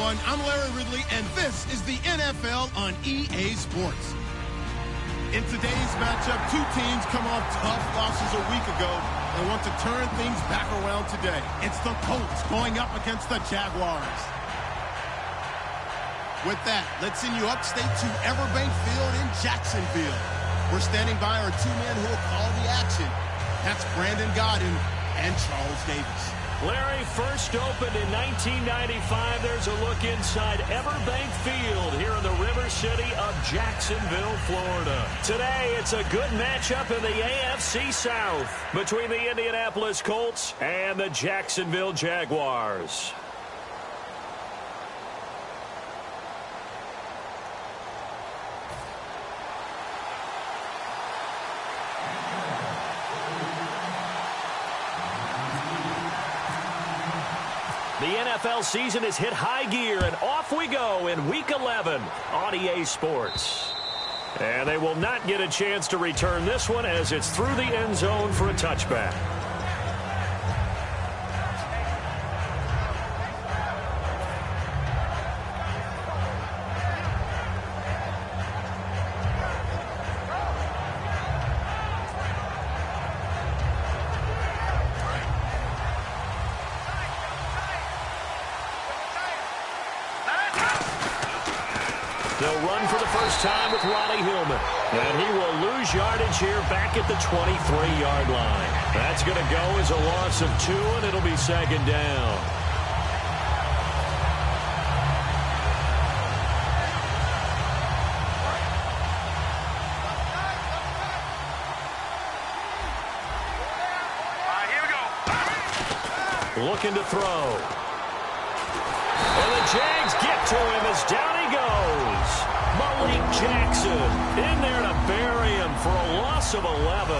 everyone. I'm Larry Ridley, and this is the NFL on EA Sports. In today's matchup, two teams come off tough losses a week ago and want to turn things back around today. It's the Colts going up against the Jaguars. With that, let's send you upstate to Everbank Field in Jacksonville. We're standing by our two men who will call the action. That's Brandon Godden and Charles Davis. Larry, first opened in 1995. There's a look inside Everbank Field here in the River City of Jacksonville, Florida. Today, it's a good matchup in the AFC South between the Indianapolis Colts and the Jacksonville Jaguars. The NFL season has hit high gear, and off we go in Week 11 on EA Sports. And they will not get a chance to return this one as it's through the end zone for a touchback. They'll run for the first time with Ronnie Hillman. And he will lose yardage here back at the 23-yard line. That's going to go as a loss of 2, and it'll be second down. All right, here we go. Looking to throw. And the Jags get to him as down he goes. Malik Jackson in there to bury him for a loss of 11.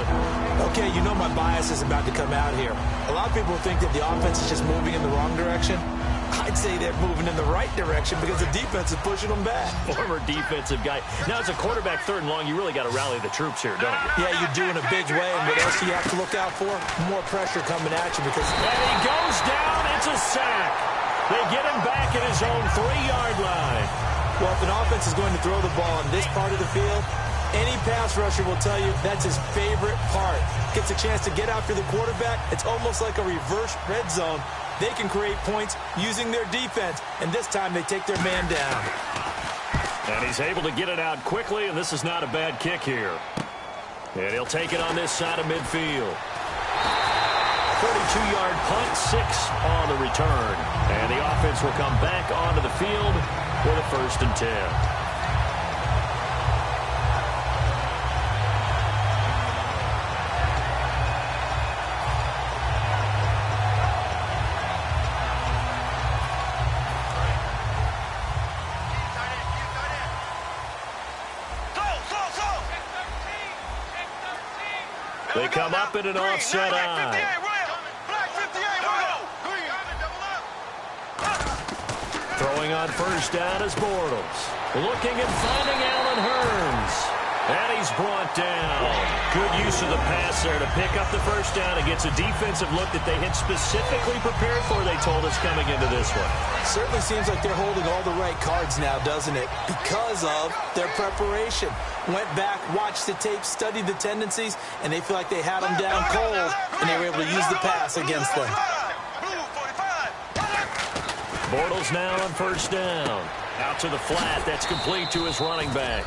Okay, you know my bias is about to come out here. A lot of people think that the offense is just moving in the wrong direction. I'd say they're moving in the right direction because the defense is pushing them back. Former defensive guy. Now, as a quarterback, third and long, you really got to rally the troops here, don't you? Yeah, you do in a big way. And what else do you have to look out for? More pressure coming at you because... And he goes down. It's a sack. They get him back at his own 3-yard line. Well, if an offense is going to throw the ball in this part of the field, any pass rusher will tell you that's his favorite part. Gets a chance to get after the quarterback. It's almost like a reverse red zone. They can create points using their defense, and this time they take their man down. And he's able to get it out quickly, and this is not a bad kick here. And he'll take it on this side of midfield. 42-yard punt, 6 on the return. And the offense will come back onto the field for the 1st and 10. They come up in an offset eye. Throwing on first down is Bortles. Looking and finding Allen Hurns. And he's brought down. Good use of the pass there to pick up the first down. It gets a defensive look that they had specifically prepared for, they told us, coming into this one. Certainly seems like they're holding all the right cards now, doesn't it? Because of their preparation. Went back, watched the tape, studied the tendencies, and they feel like they had them down cold, and they were able to use the pass against them. Bortles now on first down. Out to the flat. That's complete to his running back.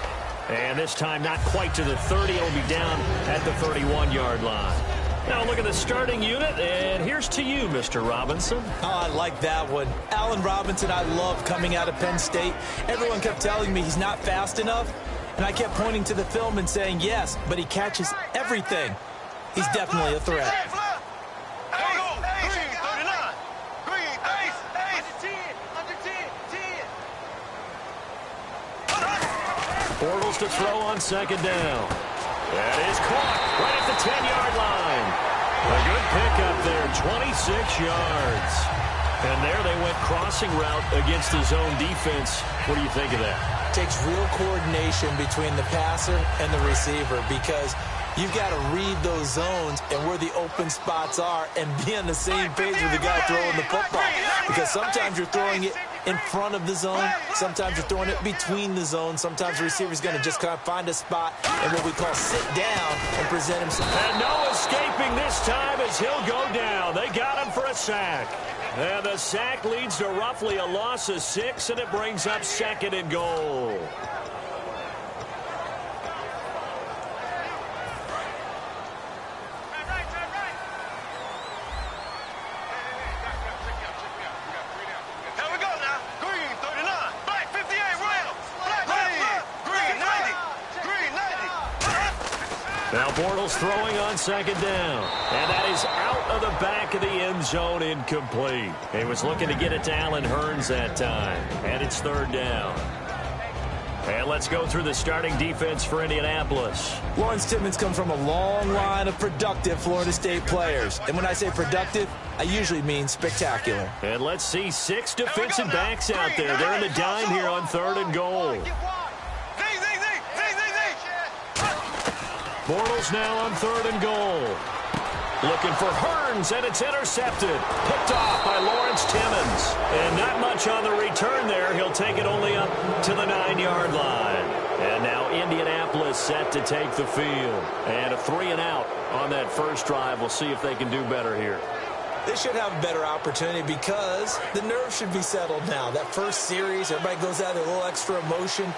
And this time not quite to the 30. It'll be down at the 31-yard line. Now look at the starting unit, and here's to you, Mr. Robinson. Oh, I like that one. Allen Robinson, I love coming out of Penn State. Everyone kept telling me he's not fast enough, and I kept pointing to the film and saying yes, but he catches everything. He's definitely a threat. Bortles to throw on second down. That is caught right at the 10-yard line. A good pickup there, 26 yards. And there they went crossing route against the zone defense. What do you think of that? Takes real coordination between the passer and the receiver because you've got to read those zones and where the open spots are and be on the same page with the guy throwing the football. Because sometimes you're throwing it in front of the zone. Sometimes you're throwing it between the zones. Sometimes the receiver's going to just kind of find a spot and what we call sit down and present himself. And no escaping this time as he'll go down. They got him for a sack. And the sack leads to roughly a loss of 6, and it brings up 2nd and goal. Now Bortles throwing on 2nd down. And that is out of the back of the end zone, incomplete. He was looking to get it to Allen Hurns that time. And it's 3rd down. And let's go through the starting defense for Indianapolis. Lawrence Timmons comes from a long line of productive Florida State players. And when I say productive, I usually mean spectacular. And let's see 6 defensive backs out there. They're in the dime here on 3rd and goal. Bortles now on 3rd and goal. Looking for Hurns, and it's intercepted. Picked off by Lawrence Timmons. And not much on the return there. He'll take it only up to the 9-yard line. And now Indianapolis set to take the field. And a 3-and-out on that first drive. We'll see if they can do better here. They should have a better opportunity because the nerves should be settled now. That first series, everybody goes out with a little extra emotion.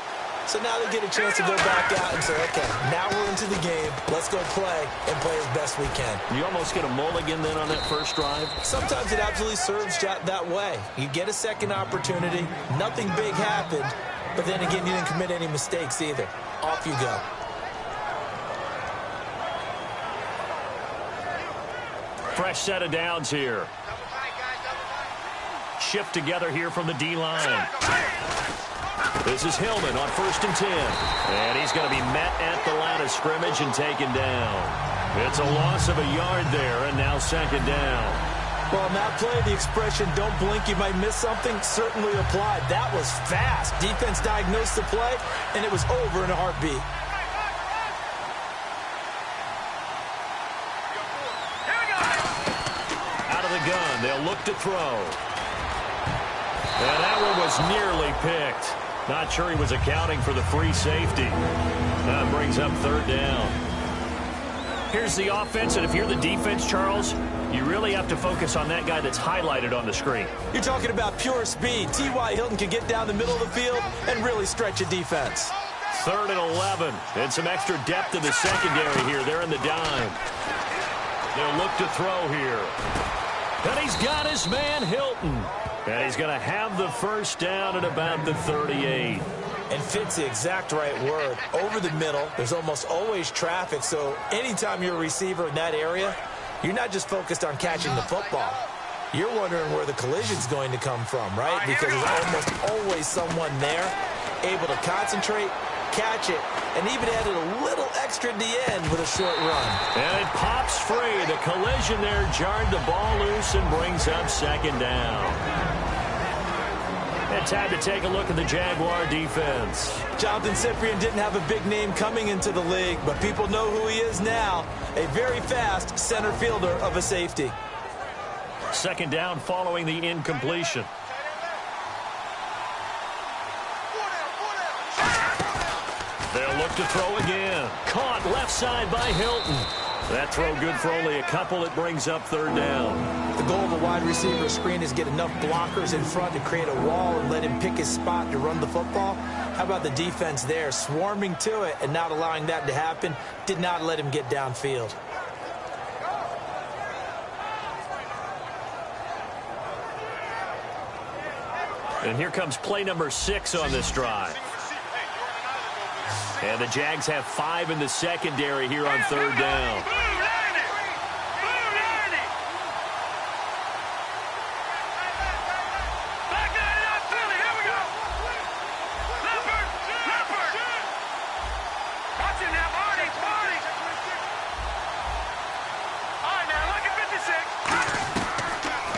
So now they get a chance to go back out and say, okay, now we're into the game. Let's go play and play as best we can. You almost get a mulligan then on that first drive? Sometimes it absolutely serves that way. You get a second opportunity. Nothing big happened. But then again, you didn't commit any mistakes either. Off you go. Fresh set of downs here. Shift together here from the D-line. This is Hillman on 1st and 10. And he's going to be met at the line of scrimmage and taken down. It's a loss of a yard there, and now 2nd down. Well, on that play, the expression, don't blink, you might miss something, certainly applied. That was fast. Defense diagnosed the play, and it was over in a heartbeat. Out of the gun, they'll look to throw. And that one was nearly picked. Not sure he was accounting for the free safety. That brings up 3rd down. Here's the offense, and if you're the defense, Charles, you really have to focus on that guy that's highlighted on the screen. You're talking about pure speed. T.Y. Hilton can get down the middle of the field and really stretch a defense. 3rd and 11, and some extra depth in the secondary here. They're in the dime. They'll look to throw here. And he's got his man, Hilton. And he's going to have the first down at about the 38. And fits the exact right word. Over the middle, there's almost always traffic, so anytime you're a receiver in that area, you're not just focused on catching the football. You're wondering where the collision's going to come from, right? Because there's almost always someone there able to concentrate, catch it, and even added a little extra at the end with a short run. And it pops free. The collision there jarred the ball loose and brings up 2nd down. And time to take a look at the Jaguar defense. Jonathan Cyprien didn't have a big name coming into the league, but people know who he is now. A very fast center fielder of a safety. 2nd down following the incompletion. They'll look to throw again. Caught left side by Hilton. That throw good for only a couple. It brings up 3rd down. The goal of a wide receiver screen is get enough blockers in front to create a wall and let him pick his spot to run the football. How about the defense there, swarming to it and not allowing that to happen? Did not let him get downfield. And here comes play number 6 on this drive. And the Jags have 5 in the secondary here on 3rd down.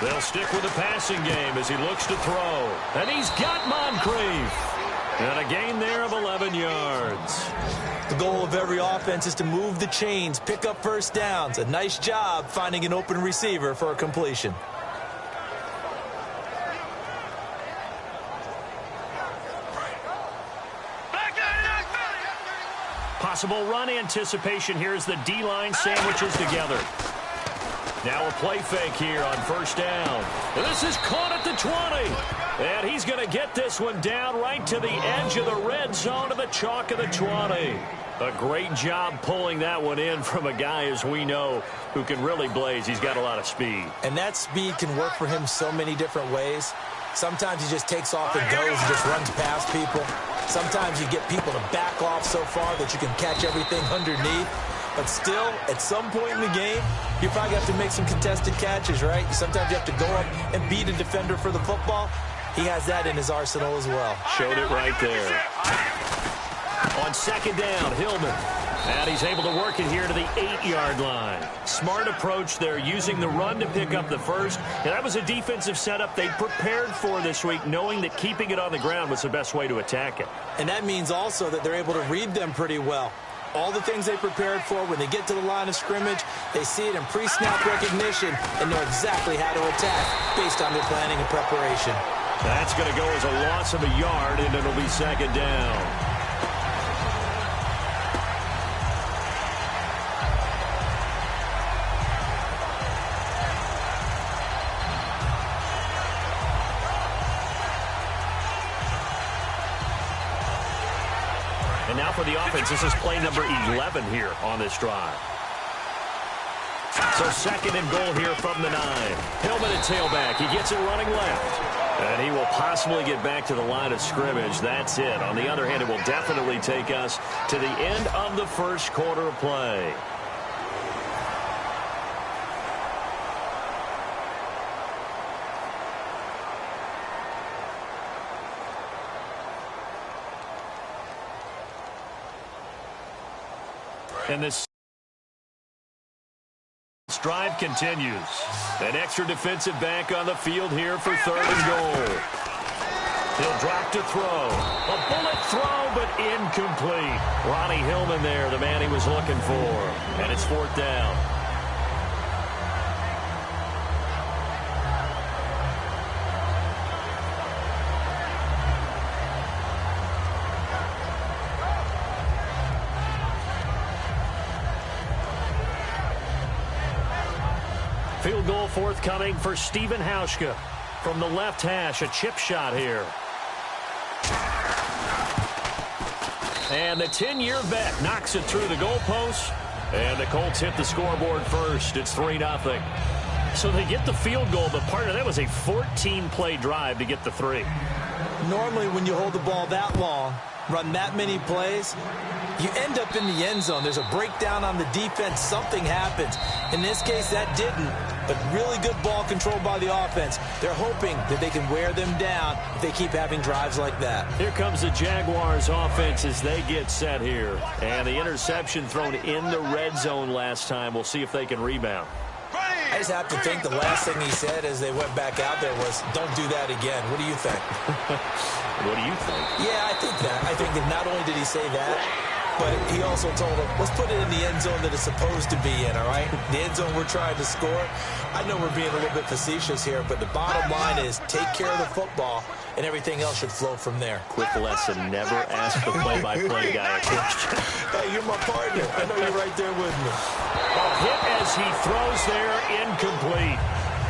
They'll stick with the passing game as he looks to throw. And he's got Moncrief. And a gain there of 11 yards. The goal of every offense is to move the chains, pick up first downs. A nice job finding an open receiver for a completion. Possible run anticipation here as the D-line sandwiches together. Now a play fake here on first down. This is caught at the 20. And he's going to get this one down right to the edge of the red zone to the chalk of the 20. A great job pulling that one in from a guy, as we know, who can really blaze. He's got a lot of speed. And that speed can work for him so many different ways. Sometimes he just takes off and goes and just runs past people. Sometimes you get people to back off so far that you can catch everything underneath. But still, at some point in the game, you probably have to make some contested catches, right? Sometimes you have to go up and beat a defender for the football. He has that in his arsenal as well. Showed it right there. On second down, Hillman. And he's able to work it here to the 8-yard line. Smart approach there, using the run to pick up the first. And that was a defensive setup they prepared for this week, knowing that keeping it on the ground was the best way to attack it. And that means also that they're able to read them pretty well. All the things they prepared for, when they get to the line of scrimmage, they see it in pre-snap recognition and know exactly how to attack based on their planning and preparation. That's going to go as a loss of a yard, and it'll be second down. And now for the offense, this is play number 11 here on this drive. So second and goal here from the 9. Hillman at tailback. He gets it running left. And he will possibly get back to the line of scrimmage. That's it. On the other hand, it will definitely take us to the end of the first quarter of play. And this drive continues. An extra defensive back on the field here for third and goal. He'll drop to throw. A bullet throw, but incomplete. Ronnie Hillman there, the man he was looking for. And it's fourth down. Field goal forthcoming for Stephen Hauschka. From the left hash, a chip shot here. And the 10-year vet knocks it through the goalpost. And the Colts hit the scoreboard first. It's 3-0. So they get the field goal, but part of that was a 14-play drive to get the 3. Normally, when you hold the ball that long, run that many plays, you end up in the end zone. There's a breakdown on the defense. Something happens. In this case, that didn't. But really good ball control by the offense. They're hoping that they can wear them down if they keep having drives like that. Here comes the Jaguars offense as they get set here. And the interception thrown in the red zone last time. We'll see if they can rebound. I just have to think the last thing he said as they went back out there was, don't do that again. What do you think? What do you think? Yeah, I think that. I think that not only did he say that, but he also told him, let's put it in the end zone that it's supposed to be in, all right? The end zone we're trying to score. I know we're being a little bit facetious here, but the bottom line is take care of the football, and everything else should flow from there. Quick lesson, never ask the play-by-play guy a question. Hey, you're my partner. I know you're right there with me. A hit as he throws there, incomplete.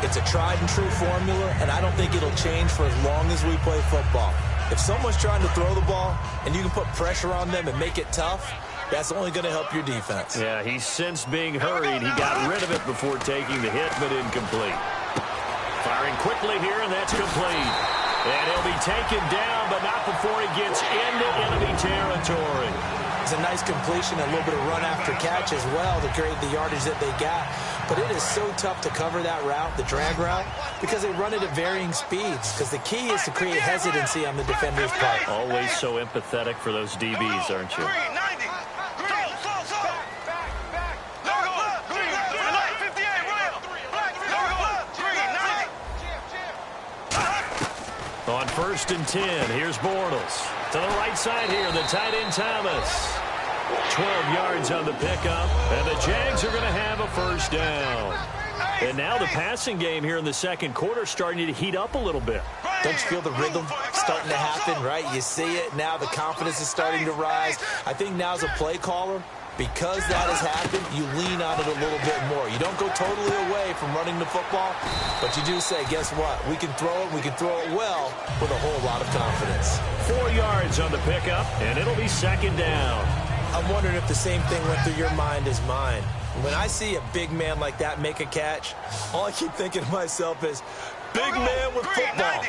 It's a tried-and-true formula, and I don't think it'll change for as long as we play football. If someone's trying to throw the ball and you can put pressure on them and make it tough, that's only going to help your defense. Yeah, he's since being hurried. He got rid of it before taking the hit, but incomplete. Firing quickly here, and that's complete. And he'll be taken down, but not before he gets into enemy territory. It's a nice completion, a little bit of run after catch as well to create the yardage that they got. But it is so tough to cover that route, the drag route, because they run it at varying speeds. Because the key is to create hesitancy on the defender's part. Always so empathetic for those DBs, aren't you? On 1st and 10, here's Bortles. To the right side here, the tight end Thomas. 12 yards on the pickup, and the Jags are going to have a first down. And now the passing game here in the second quarter starting to heat up a little bit. Don't you feel the rhythm starting to happen, right? You see it now. The confidence is starting to rise. I think now as a play caller, because that has happened, you lean on it a little bit more. You don't go totally away from running the football, but you do say, guess what? We can throw it. We can throw it well with a whole lot of confidence. 4 yards on the pickup, and it'll be second down. I'm wondering if the same thing went through your mind as mine. When I see a big man like that make a catch, all I keep thinking to myself is, big man with football.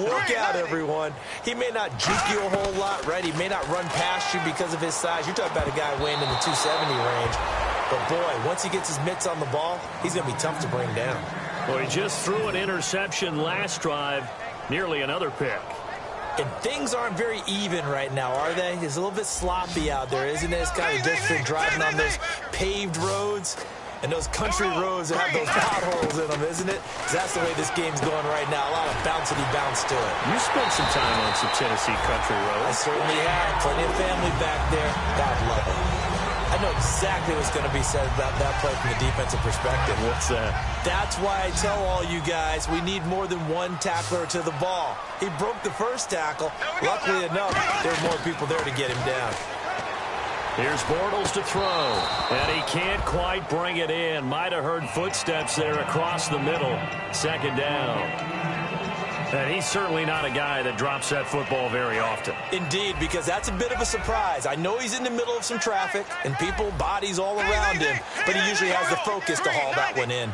Look out, everyone. He may not juke you a whole lot, right? He may not run past you because of his size. You're talking about a guy weighing in the 270 range. But, boy, once he gets his mitts on the ball, he's going to be tough to bring down. Well, he just threw an interception last drive, nearly another pick. And things aren't very even right now, are they? It's a little bit sloppy out there, isn't it? It's kind of different driving on those paved roads and those country roads that have those potholes in them, isn't it? That's the way this game's going right now. A lot of bouncy bounce to it. You spent some time on some Tennessee country roads. I certainly have. Plenty of family back there. God love it. I know exactly what's going to be said about that play from the defensive perspective. What's that? That's why I tell all you guys we need more than one tackler to the ball. He broke the first tackle. Luckily enough, there were more people there to get him down. Here's Bortles to throw, and he can't quite bring it in. Might have heard footsteps there across the middle. Second down. And he's certainly not a guy that drops that football very often. Indeed, because that's a bit of a surprise. I know he's in the middle of some traffic and people, bodies all around him, but he usually has the focus to haul that one in.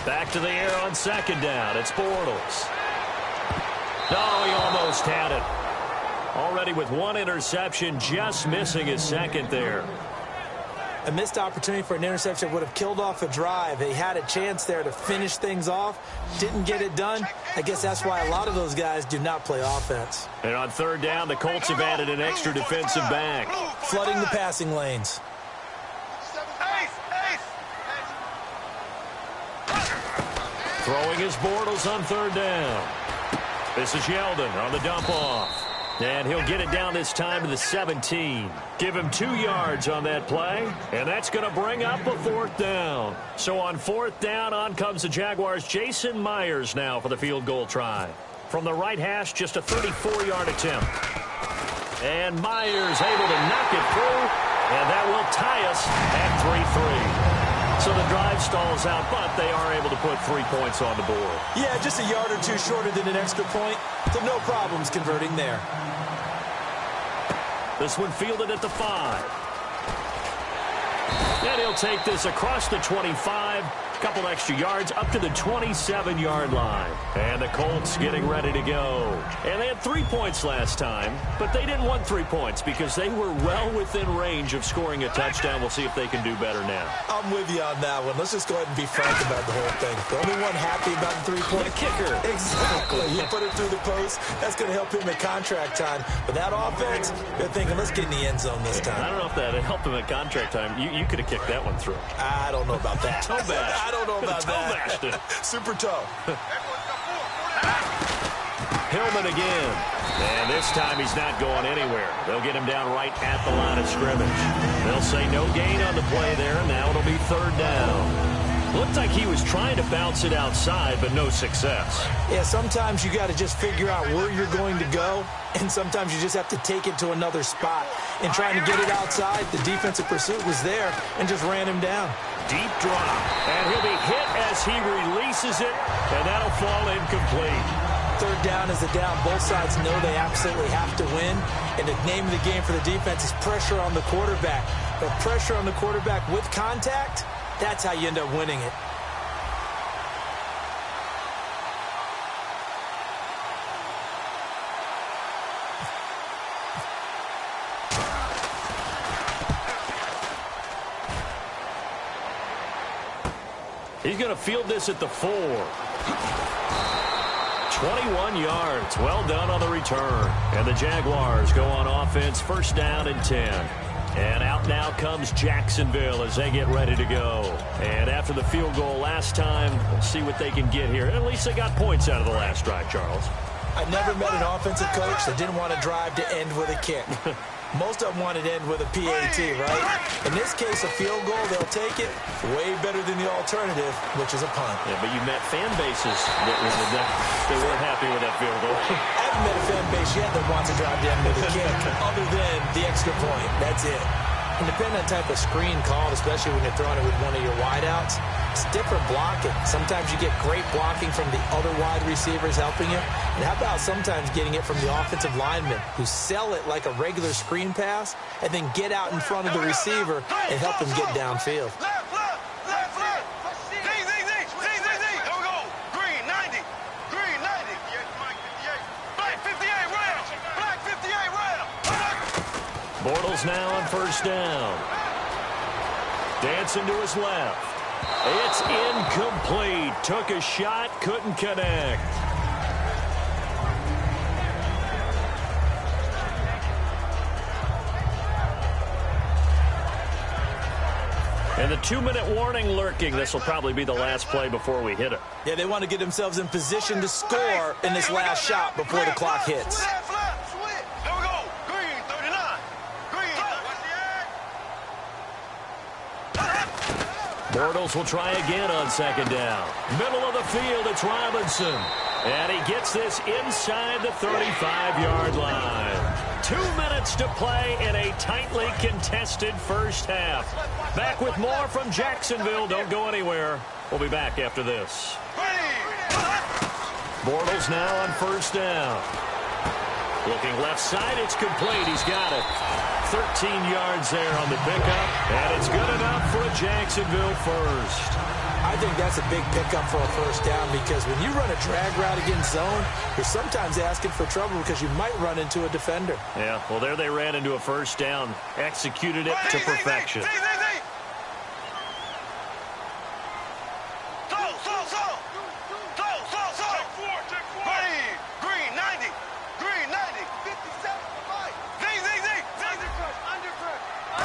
Back to the air on second down. It's Bortles. No, he almost had it. Already with one interception, just missing his second there. A missed opportunity for an interception would have killed off a drive. He had a chance there to finish things off. Didn't get it done. I guess that's why a lot of those guys do not play offense. And on third down, the Colts have added an extra defensive back. Flooding the passing lanes. Throwing his Bortles on third down. This is Yeldon on the dump off. And he'll get it down this time to the 17. Give him 2 yards on that play, and that's going to bring up a fourth down. So on fourth down, on comes the Jaguars' Jason Myers now for the field goal try. From the right hash, just a 34-yard attempt. And Myers able to knock it through, and that will tie us at 3-3. So the drive stalls out, but they are able to put 3 points on the board. Yeah, just a yard or two shorter than an extra point, so no problems converting there. This one fielded at the 5. And he'll take this across the 25. Couple extra yards up to the 27-yard line. And the Colts getting ready to go. And they had 3 points last time, but they didn't want 3 points because they were well within range of scoring a touchdown. We'll see if they can do better now. I'm with you on that one. Let's just go ahead and be frank about the whole thing. The only one happy about the 3-point kicker. Exactly. You put it through the post. That's going to help him at contract time. But that offense, they're thinking, let's get in the end zone this time. I don't know if that helped him at contract time. You could have kicked that one through. I don't know about that. Toe bash. I don't know about that. Super toe. Hillman again. And this time he's not going anywhere. They'll get him down right at the line of scrimmage. They'll say no gain on the play there. Now it'll be third down. Looked like he was trying to bounce it outside, but no success. Yeah, sometimes you got to just figure out where you're going to go, and sometimes you just have to take it to another spot. In trying to get it outside, the defensive pursuit was there and just ran him down. Deep drop, and he'll be hit as he releases it, and that'll fall incomplete. Third down is the down. Both sides know they absolutely have to win, and the name of the game for the defense is pressure on the quarterback. But pressure on the quarterback with contact, that's how you end up winning it. He's going to field this at the 4. 21 yards. Well done on the return. And the Jaguars go on offense, first down and 10. And out now comes Jacksonville as they get ready to go. And after the field goal last time, we'll see what they can get here. At least they got points out of the last drive, Charles. I never met an offensive coach that didn't want to drive to end with a kick. Most of them want it end with a PAT, right? In this case, a field goal, they'll take it way better than the alternative, which is a punt. Yeah, but you met fan bases that weren't happy with that field goal. I haven't met a fan base yet that wants to drive down with a kick other than the extra point. That's it. And depending on the type of screen called, especially when you're throwing it with one of your wideouts, it's different blocking. Sometimes you get great blocking from the other wide receivers helping you. And how about sometimes getting it from the offensive linemen who sell it like a regular screen pass and then get out in front of the receiver and help him get downfield. Bortles now on first down. Dancing to his left. It's incomplete. Took a shot, couldn't connect. And the 2-minute warning lurking. This will probably be the last play before we hit it. Yeah, they want to get themselves in position to score in this last shot before the clock hits. Bortles will try again on second down. Middle of the field, it's Robinson. And he gets this inside the 35-yard line. 2 minutes to play in a tightly contested first half. Back with more from Jacksonville. Don't go anywhere. We'll be back after this. Bortles now on first down. Looking left side, it's complete. He's got it. 13 yards there on the pickup, and it's good enough for a Jacksonville first. I think that's a big pickup for a first down because when you run a drag route against zone, you're sometimes asking for trouble because you might run into a defender. Yeah, well, there they ran into a first down, executed it to perfection.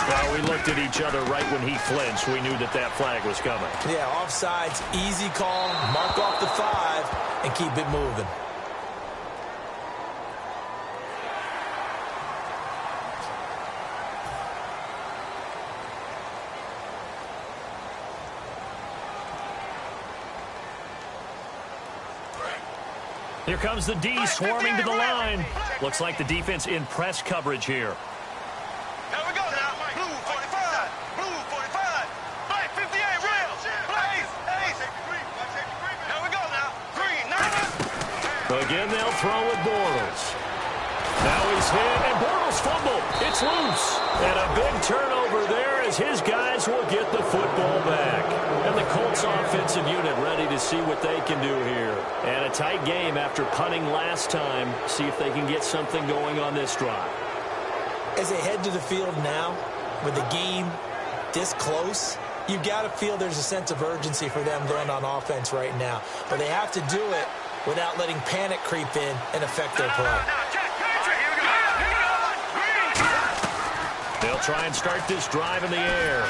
Well, we looked at each other right when he flinched. We knew that that flag was coming. Yeah, offsides, easy call, mark off the 5, and keep it moving. Here comes the D swarming to the line. Looks like the defense in press coverage here. Again, they'll throw with Bortles. Now he's hit, and Bortles fumbled. It's loose. And a big turnover there as his guys will get the football back. And the Colts offensive unit ready to see what they can do here. And a tight game after punting last time. See if they can get something going on this drive. As they head to the field now, with the game this close, you've got to feel there's a sense of urgency for them going on offense right now. But they have to do it without letting panic creep in and affect their play. They'll try and start this drive in the air.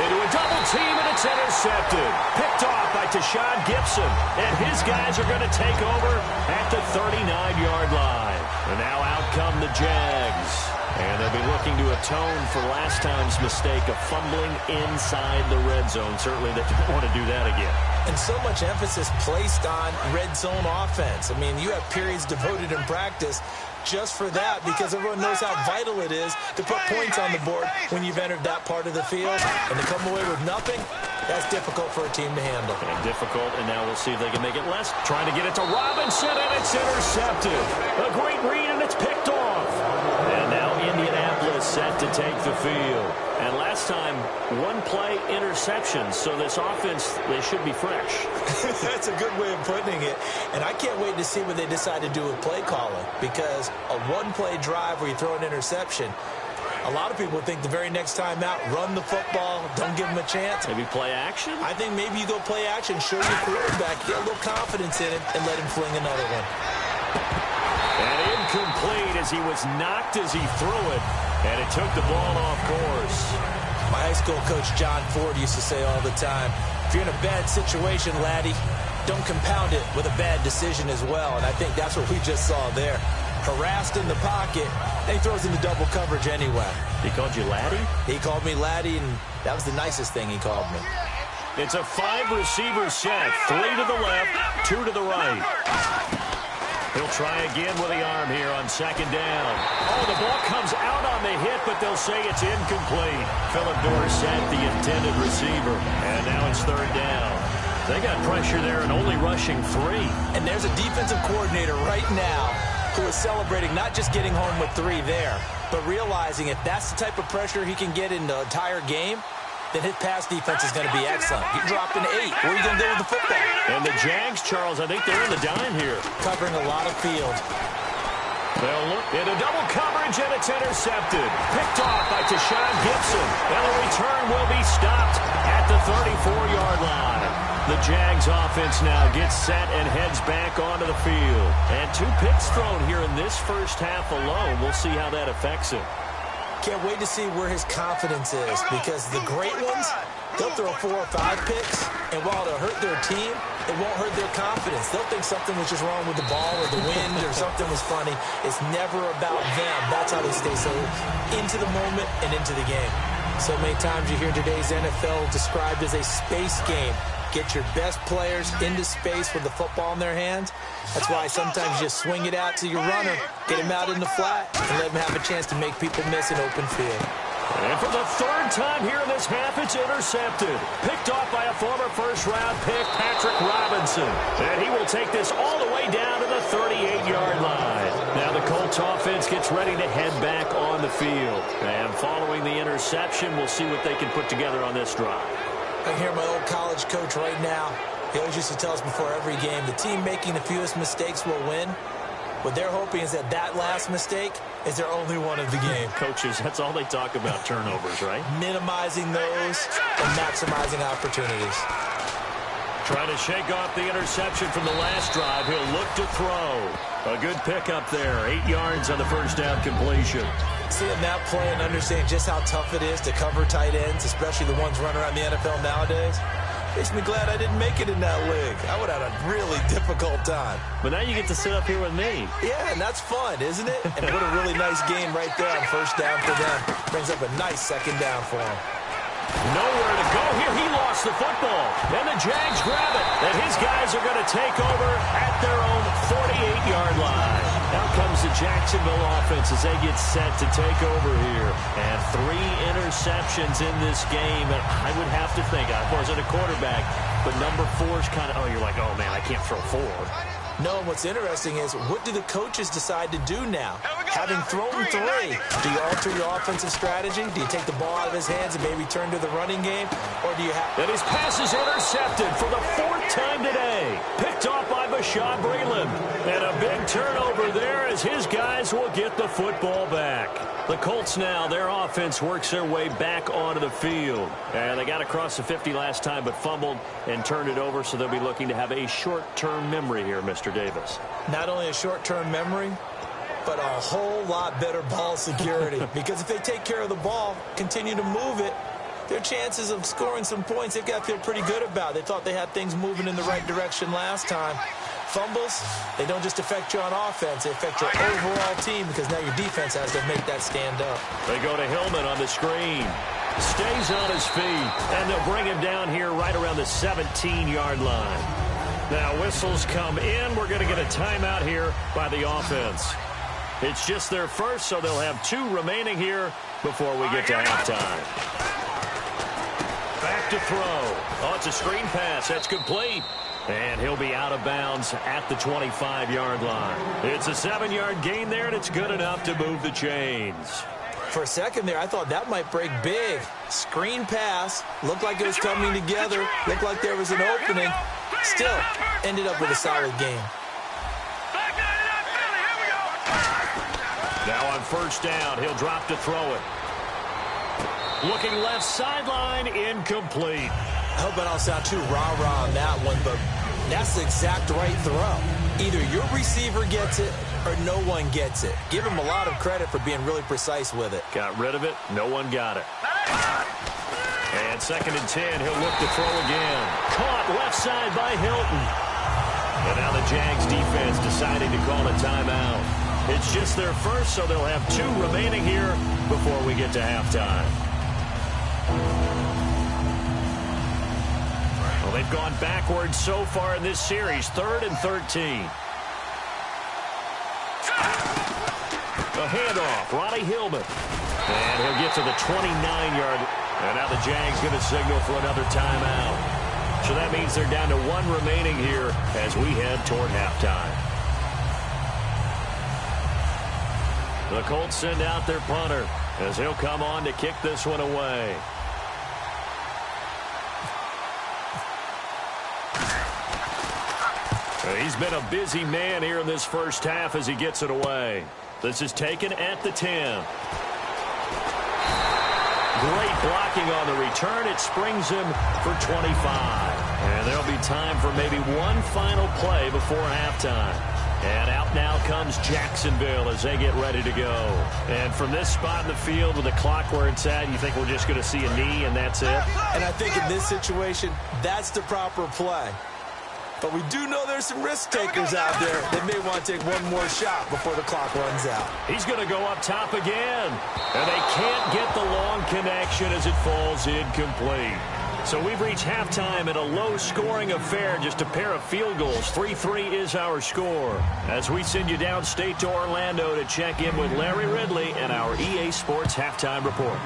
Into a double team, and it's intercepted. Picked off by Tashawn Gibson. And his guys are going to take over at the 39-yard line. And now out come the Jags. And they'll be looking to atone for last time's mistake of fumbling inside the red zone. Certainly they don't want to do that again. And so much emphasis placed on red zone offense. I mean, you have periods devoted in practice just for that because everyone knows how vital it is to put points on the board when you've entered that part of the field. And to come away with nothing, that's difficult for a team to handle. And difficult, and now we'll see if they can make it less. Trying to get it to Robinson, and it's intercepted. A great read, and it's picked off. And now Indianapolis set to take the field. And last time, one-play interception, so this offense, they should be fresh. That's a good way of putting it. And I can't wait to see what they decide to do with play calling, because a one-play drive where you throw an interception, a lot of people think the very next time out, run the football, don't give them a chance. Maybe play action? I think maybe you go play action, show your quarterback, get a little confidence in it, and let him fling another one. And incomplete as he was knocked as he threw it, and it took the ball off course. My high school coach, John Ford, used to say all the time, if you're in a bad situation, laddie, don't compound it with a bad decision as well. And I think that's what we just saw there. harassed in the pocket, and he throws into double coverage anyway. He called you Laddie? He called me Laddie, and that was the nicest thing he called me. It's a 5-receiver set. 3 to the left, 2 to the right. He'll try again with the arm here on second down. Oh, the ball comes out on the hit, but they'll say it's incomplete. Philip Dorsett, the intended receiver. And now it's third down. They got pressure there and only rushing 3. And there's a defensive coordinator right now who is celebrating not just getting home with 3 there, but realizing if that's the type of pressure he can get in the entire game, then his pass defense is going to be excellent. He dropped an 8. What are you going to do with the football? And the Jags, Charles, I think they're in the dime here. Covering a lot of field. They'll look into double coverage, and it's intercepted. Picked off by Tashawn Gibson. And the return will be stopped at the 34-yard line. The Jags offense now gets set and heads back onto the field. And 2 picks thrown here in this first half alone. We'll see how that affects him. Can't wait to see where his confidence is, because the great ones, they'll throw 4 or 5 picks, and while it'll hurt their team, it won't hurt their confidence. They'll think something was just wrong with the ball or the wind or something was funny. It's never about them. That's how they stay so into the moment and into the game. So many times you hear today's NFL described as a space game. Get your best players into space with the football in their hands. That's why sometimes you just swing it out to your runner, get him out in the flat, and let him have a chance to make people miss an open field. And for the 3rd time here in this half, it's intercepted. Picked off by a former first-round pick, Patrick Robinson. And he will take this all the way down to the 38-yard line. Now the Colts offense gets ready to head back on the field. And following the interception, we'll see what they can put together on this drive. I hear my old college coach right now. He always used to tell us before every game, the team making the fewest mistakes will win. What they're hoping is that last mistake is their only one of the game. Coaches, that's all they talk about, turnovers, right? Minimizing those and maximizing opportunities. Trying to shake off the interception from the last drive. He'll look to throw. A good pickup there. 8 yards on the first down completion. Seeing that play and understanding just how tough it is to cover tight ends, especially the ones running around the NFL nowadays, makes me glad I didn't make it in that league. I would have had a really difficult time. But now you get to sit up here with me. Yeah, and that's fun, isn't it? And what a really nice game right there on first down for them. Brings up a nice second down for them. Nowhere to go here. He lost the football. And the Jags grab it. And his guys are going to take over at their own 48-yard line. Now comes the Jacksonville offense as they get set to take over here. And 3 interceptions in this game. And I would have to think, I wasn't a quarterback, but number 4 is kind of, oh, you're like, oh, man, I can't throw 4. No, what's interesting is, what do the coaches decide to do now? Having thrown 3, do you alter your offensive strategy? Do you take the ball out of his hands and maybe turn to the running game? Or do you have... And his pass is intercepted for the 4th time today. Picked off by Bashaud Breeland. And a big turnover there as his guys will get the football back. The Colts now, their offense works their way back onto the field. And they got across the 50 last time but fumbled and turned it over, so they'll be looking to have a short-term memory here, Mr. Davis. Not only a short-term memory, but a whole lot better ball security. Because if they take care of the ball, continue to move it, their chances of scoring some points, they've got to feel pretty good about. They thought they had things moving in the right direction last time. Fumbles, they don't just affect you on offense, they affect your overall team, because now your defense has to make that stand up. They go to Hillman on the screen. Stays on his feet, and they'll bring him down here right around the 17-yard line. Now whistles come in. We're going to get a timeout here by the offense. It's just their first, so they'll have 2 remaining here before we get to halftime. Back to throw. Oh, it's a screen pass. That's complete. And he'll be out of bounds at the 25-yard line. It's a 7-yard gain there, and it's good enough to move the chains. For a second there, I thought that might break big. Screen pass. Looked like it was coming together. Looked like there was an opening. Still, ended up with a solid game. Now on first down, he'll drop to throw it. Looking left sideline, incomplete. I hope I don't sound too rah-rah on that one, but that's the exact right throw. Either your receiver gets it or no one gets it. Give him a lot of credit for being really precise with it. Got rid of it. No one got it. And 2nd and 10, he'll look to throw again. Caught left side by Hilton. And now the Jags defense deciding to call a timeout. It's just their first, so they'll have 2 remaining here before we get to halftime. Well, they've gone backwards so far in this series, 3rd and 13. A handoff, Ronnie Hillman. And he'll get to the 29-yard. And now the Jags going to signal for another timeout. So that means they're down to 1 remaining here as we head toward halftime. The Colts send out their punter as he'll come on to kick this one away. He's been a busy man here in this first half as he gets it away. This is taken at the 10. Great blocking on the return. It springs him for 25. And there'll be time for maybe one final play before halftime. And out now comes Jacksonville as they get ready to go. And from this spot in the field with the clock where it's at, you think we're just going to see a knee and that's it? And I think in this situation, that's the proper play. But we do know there's some risk takers out there that may want to take one more shot before the clock runs out. He's going to go up top again. And they can't get the long connection as it falls incomplete. So we've reached halftime in a low-scoring affair, just a pair of field goals. 3-3 is our score. As we send you downstate to Orlando to check in with Larry Ridley and our EA Sports Halftime Report.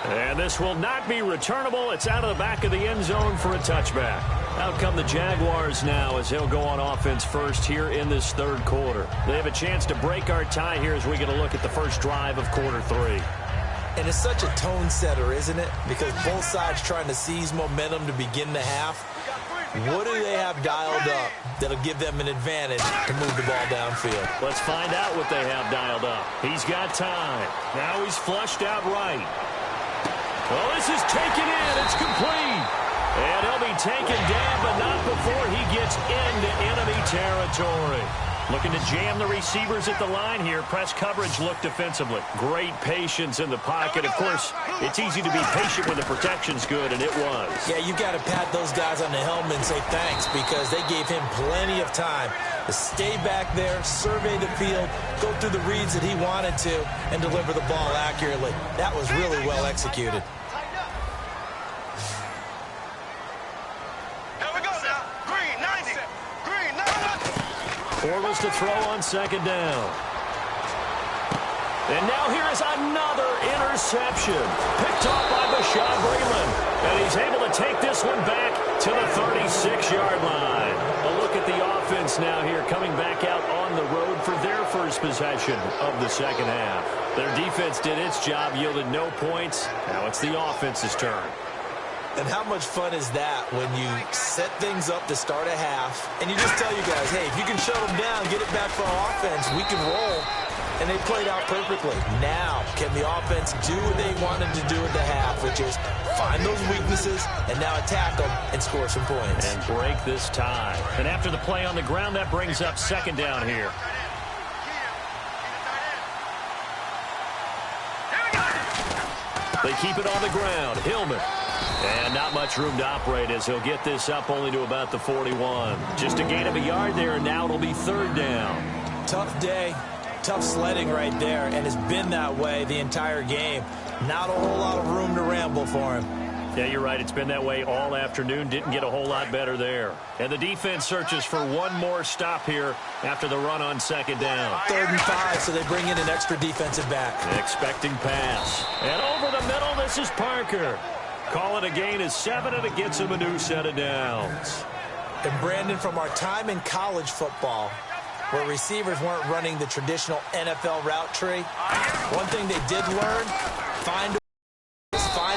And this will not be returnable. It's out of the back of the end zone for a touchback. Out come the Jaguars now as they'll go on offense first here in this 3rd quarter. They have a chance to break our tie here as we get a look at the first drive of quarter 3. And it's such a tone setter, isn't it? Because both sides trying to seize momentum to begin the half. What do they have dialed up that'll give them an advantage to move the ball downfield? Let's find out what they have dialed up. He's got time. Now he's flushed out right. Well, this is taken in. It's complete. And he'll be taken down, but not before he gets into enemy territory. Looking to jam the receivers at the line here. Press coverage look defensively. Great patience in the pocket. Of course, it's easy to be patient when the protection's good, and it was. Yeah, you got to pat those guys on the helmet and say thanks because they gave him plenty of time to stay back there, survey the field, go through the reads that he wanted to, and deliver the ball accurately. That was really well executed. Bortles to throw on 2nd down. And now here is another interception. Picked off by Bashaud Breeland. And he's able to take this one back to the 36-yard line. A look at the offense now here coming back out on the road for their first possession of the second half. Their defense did its job, yielded no points. Now it's the offense's turn. And how much fun is that when you set things up to start a half and you just tell you guys, hey, if you can shut them down, get it back for our offense, we can roll. And they played out perfectly. Now, can the offense do what they wanted to do at the half, which is find those weaknesses and now attack them and score some points. And break this tie. And after the play on the ground, that brings up 2nd down here. They keep it on the ground. Hillman. And not much room to operate as he'll get this up only to about the 41. Just a gain of a yard there, and now it'll be 3rd down. Tough day, tough sledding right there, and it's been that way the entire game. Not a whole lot of room to ramble for him. Yeah, you're right. It's been that way all afternoon. Didn't get a whole lot better there. And the defense searches for one more stop here after the run on 2nd down. 3rd and 5, so they bring in an extra defensive back. Expecting pass. And over the middle, this is Parker. Call it a gain of 7, and it gets him a new set of downs. And Brandon, from our time in college football, where receivers weren't running the traditional NFL route tree, one thing they did learn, find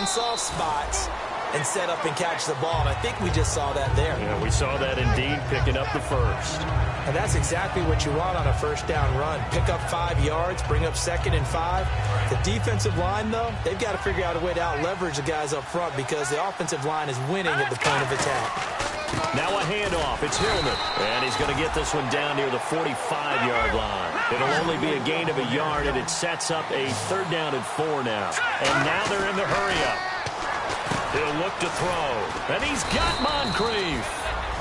soft spots and set up and catch the ball. And I think we just saw that there. Yeah, we saw that indeed, picking up the first. And that's exactly what you want on a 1st down run. Pick up 5 yards, bring up 2nd and 5. The defensive line, though, they've got to figure out a way to out-leverage the guys up front because the offensive line is winning at the point of attack. Now a handoff. It's Hillman. And he's going to get this one down near the 45-yard line. It'll only be a gain of a yard, and it sets up a 3rd down and 4 now. And now they're in the hurry-up. He'll look to throw. And he's got Moncrief.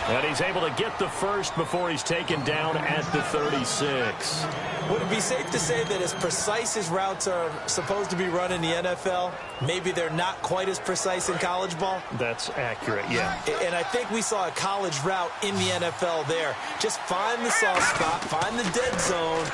And he's able to get the first before he's taken down at the 36. Would it be safe to say that as precise as routes are supposed to be run in the NFL, maybe they're not quite as precise in college ball? That's accurate, yeah. And I think we saw a college route in the NFL there. Just find the soft spot, find the dead zone,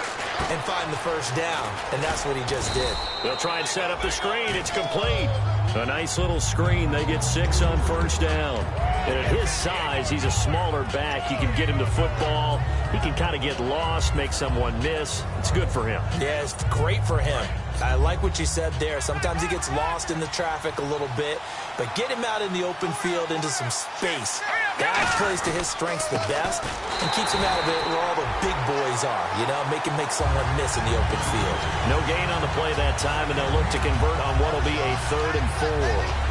and find the first down. And that's what he just did. They'll try and set up the screen. It's complete. A nice little screen. They get 6 on first down. And at his size, he's a smaller back. You can get him to football. He can kind of get lost, make someone miss. It's good for him. Yeah, it's great for him. I like what you said there. Sometimes he gets lost in the traffic a little bit, but get him out in the open field into some space. That plays to his strengths the best and keeps him out of it where all the big boys are, you know, make someone miss in the open field. No gain on the play that time, and they'll look to convert on what will be a 3rd and 4.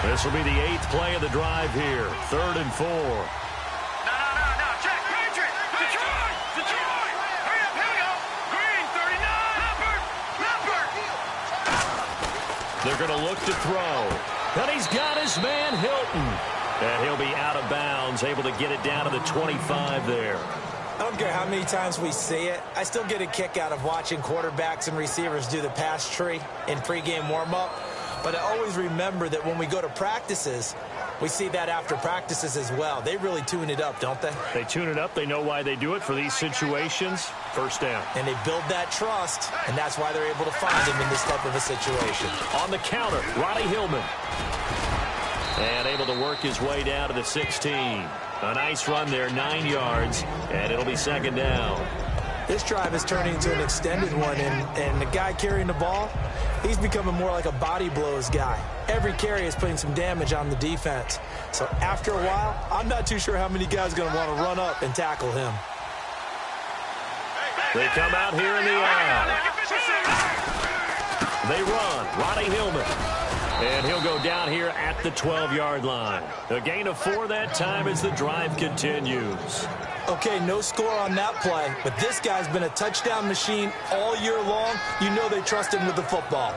This will be the 8th play of the drive here. 3rd and 4. No. Check. Patriot. Detroit. Hurry up. Here we go. Green, 39. Leopard. They're going to look to throw. And he's got his man, Hilton. And he'll be out of bounds, able to get it down to the 25 there. I don't care how many times we see it. I still get a kick out of watching quarterbacks and receivers do the pass tree in pregame warm-up. But I always remember that when we go to practices, we see that after practices as well. They really tune it up, don't they? They tune it up. They know why they do it for these situations. First down. And they build that trust, and that's why they're able to find him in this type of a situation. On the counter, Ronnie Hillman. And able to work his way down to the 16. A nice run there, 9 yards, and it'll be 2nd down. This drive is turning into an extended one, and the guy carrying the ball, he's becoming more like a body blows guy. Every carry is putting some damage on the defense. So after a while, I'm not too sure how many guys are going to want to run up and tackle him. They come out here in the aisle. They run. Ronnie Hillman. And he'll go down here at the 12-yard line. A gain of 4 that time as the drive continues. Okay, no score on that play, but this guy's been a touchdown machine all year long. You know they trust him with the football.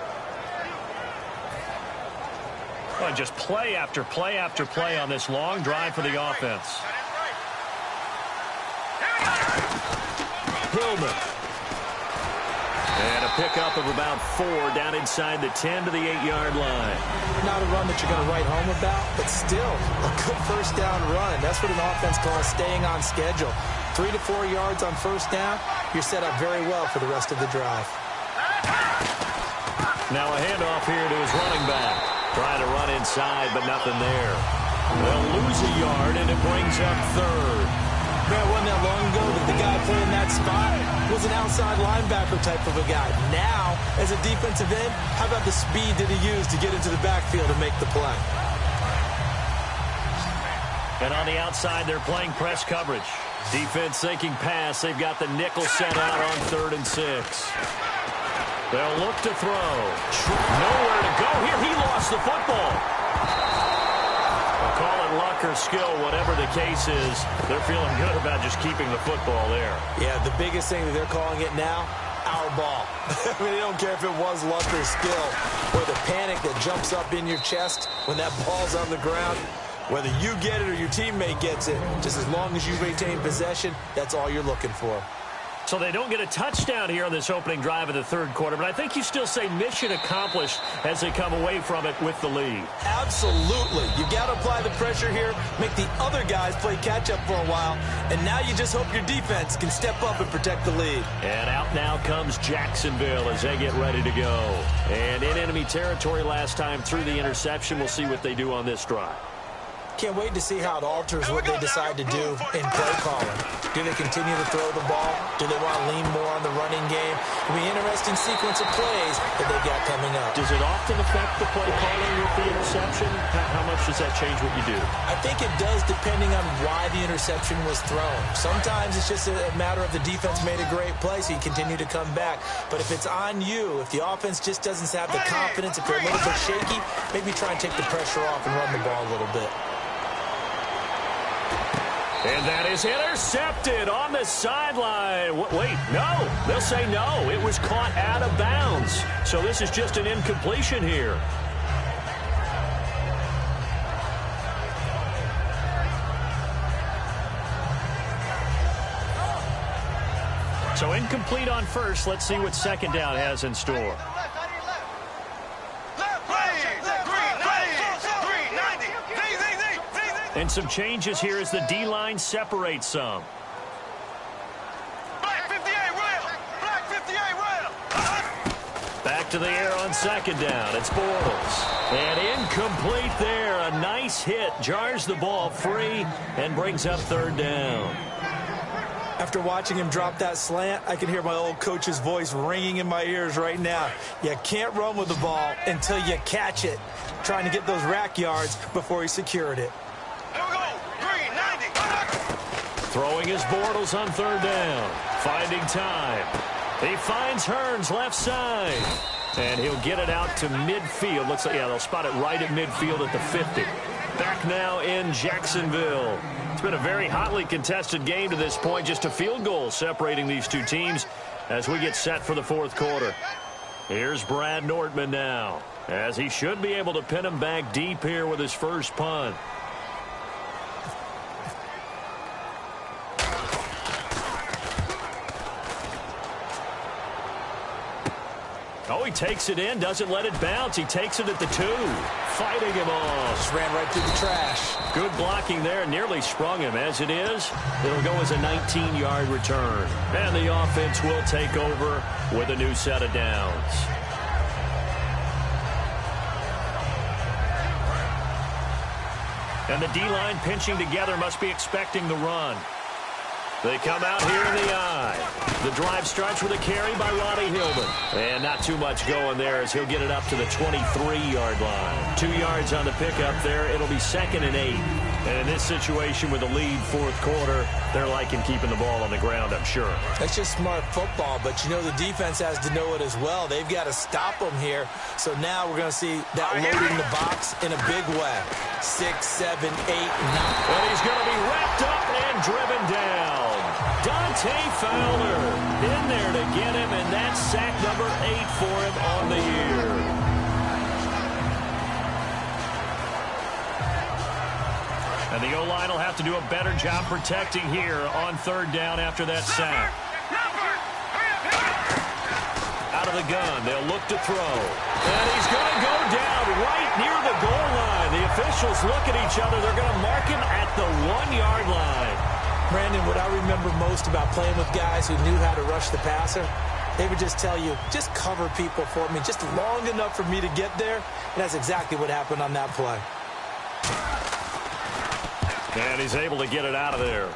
Well, just play after play after play on this long drive for the offense. Hillman. And a pickup of about 4 down inside the 10 to the 8-yard line. Not a run that you're going to write home about, but still a good first down run. That's what an offense calls staying on schedule. 3 to 4 yards on first down, you're set up very well for the rest of the drive. Now a handoff here to his running back. Trying to run inside, but nothing there. They'll lose a yard, and it brings up 3rd. Man, it wasn't that long ago that the guy playing that spot was an outside linebacker type of a guy. Now, as a defensive end, how about the speed that he used to get into the backfield and make the play? And on the outside, they're playing press coverage. Defense thinking pass. They've got the nickel set out on 3rd and 6. They'll look to throw. Nowhere to go here. He lost the football. Call it luck or skill, whatever the case is. They're feeling good about just keeping the football there. Yeah, the biggest thing that they're calling it now, our ball. I mean, they don't care if it was luck or skill, or the panic that jumps up in your chest when that ball's on the ground. Whether you get it or your teammate gets it, just as long as you retain possession, that's all you're looking for. So they don't get a touchdown here on this opening drive of the 3rd quarter, but I think you still say mission accomplished as they come away from it with the lead. Absolutely. You got to apply the pressure here, make the other guys play catch-up for a while, and now you just hope your defense can step up and protect the lead. And out now comes Jacksonville as they get ready to go. And in enemy territory last time through the interception. We'll see what they do on this drive. Can't wait to see how it alters what they decide to do in play calling. Do they continue to throw the ball? Do they want to lean more on the running game? It'll be an interesting sequence of plays that they've got coming up. Does it often affect the play calling with the interception? How much does that change what you do? I think it does depending on why the interception was thrown. Sometimes it's just a matter of the defense made a great play, so you continue to come back. But if it's on you, if the offense just doesn't have the confidence, if they're a little bit shaky, maybe try and take the pressure off and run the ball a little bit. And that is intercepted on the sideline. Wait, no. They'll say no. It was caught out of bounds. So this is just an incompletion here. So incomplete on first. Let's see what second down has in store. And some changes here as the D-line separates some. Back to the air on second down. It's Bortles. And incomplete there. A nice hit. Jars the ball free and brings up third down. After watching him drop that slant, I can hear my old coach's voice ringing in my ears right now. You can't run with the ball until you catch it. Trying to get those rack yards before he secured it. Throwing his Bortles on third down. Finding time. He finds Hearns left side. And he'll get it out to midfield. Looks like, yeah, they'll spot it right at midfield at the 50. Back now in Jacksonville. It's been a very hotly contested game to this point. Just a field goal separating these two teams as we get set for the fourth quarter. Here's Brad Nortman now, as he should be able to pin him back deep here with his first punt. Oh, he takes it in, doesn't let it bounce. He takes it at the 2. Fighting him off. Just ran right through the trash. Good blocking there. Nearly sprung him. As it is, it'll go as a 19-yard return. And the offense will take over with a new set of downs. And the D-line pinching together, must be expecting the run. They come out here in the eye. The drive starts with a carry by Ronnie Hillman. And not too much going there as he'll get it up to the 23-yard line. 2 yards on the pickup there. It'll be 2nd and 8. And in this situation with the lead fourth quarter, they're liking keeping the ball on the ground, I'm sure. That's just smart football, but you know the defense has to know it as well. They've got to stop them here. So now we're going to see that loading the box in a big way. 6, 7, 8, 9. And he's going to be wrapped up and driven down. Dante Fowler in there to get him, and that's sack number 8 for him on the year. And the O-line will have to do a better job protecting here on third down after that sack. Out of the gun, they'll look to throw. And he's going to go down right near the goal line. The officials look at each other. They're going to mark him at the 1-yard line. Brandon, what I remember most about playing with guys who knew how to rush the passer, they would just tell you, just cover people for me, just long enough for me to get there. And that's exactly what happened on that play. And he's able to get it out of there.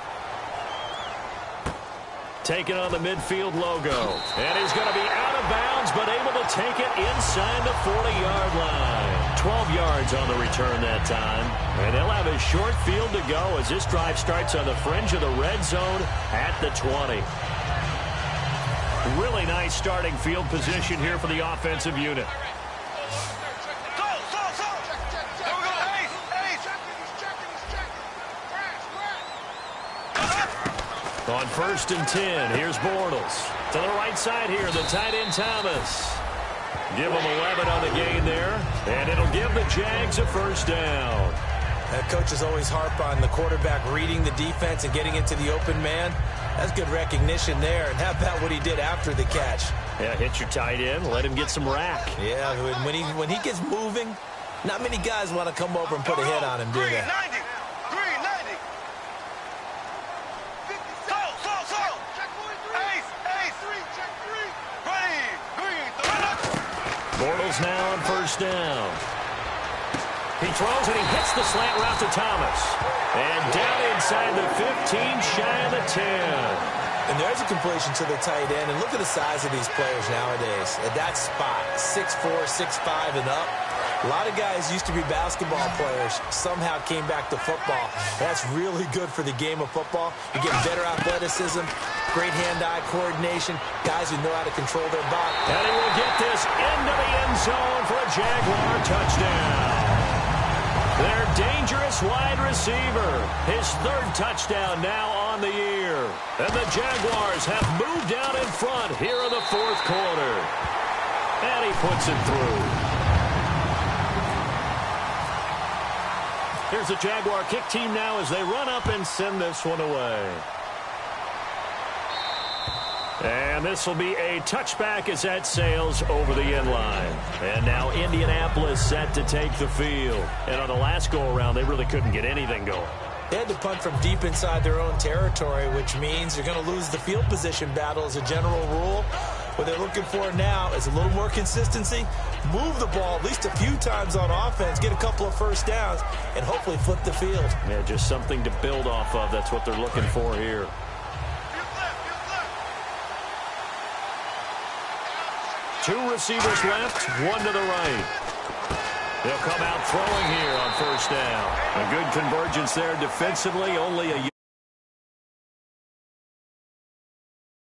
Taking on the midfield logo. And he's going to be out of bounds, but able to take it inside the 40-yard line. 12 yards on the return that time. And they'll have a short field to go as this drive starts on the fringe of the red zone at the 20. Really nice starting field position here for the offensive unit. On 1st and 10, here's Bortles. To the right side here, the tight end Thomas. Give him 11 on the gain there, and it'll give the Jags a first down. That coaches always harp on the quarterback reading the defense and getting into the open man. That's good recognition there. And how about what he did after the catch? Yeah, hit your tight end, let him get some rack. Yeah, when he gets moving, not many guys want to come over and put a hit on him, do they? Bortles now on first down. He throws and he hits the slant route to Thomas. And down inside the 15, shy of the 10. And there's a completion to the tight end. And look at the size of these players nowadays. At that spot, 6'4", 6'5", and up. A lot of guys used to be basketball players, somehow came back to football. That's really good for the game of football. You get better athleticism, great hand-eye coordination, guys who know how to control their body. And he will get this into the end zone for a Jaguar touchdown. Their dangerous wide receiver. His third touchdown now on the year. And the Jaguars have moved out in front here in the fourth quarter. And he puts it through. Here's the Jaguar kick team now as they run up and send this one away. And this will be a touchback as that sails over the end line. And now Indianapolis set to take the field. And on the last go-around, they really couldn't get anything going. They had to punt from deep inside their own territory, which means they're going to lose the field position battle as a general rule. What they're looking for now is a little more consistency, move the ball at least a few times on offense, get a couple of first downs, and hopefully flip the field. Yeah, just something to build off of. That's what they're looking for here. Two receivers left, one to the right. They'll come out throwing here on first down. A good convergence there defensively, only a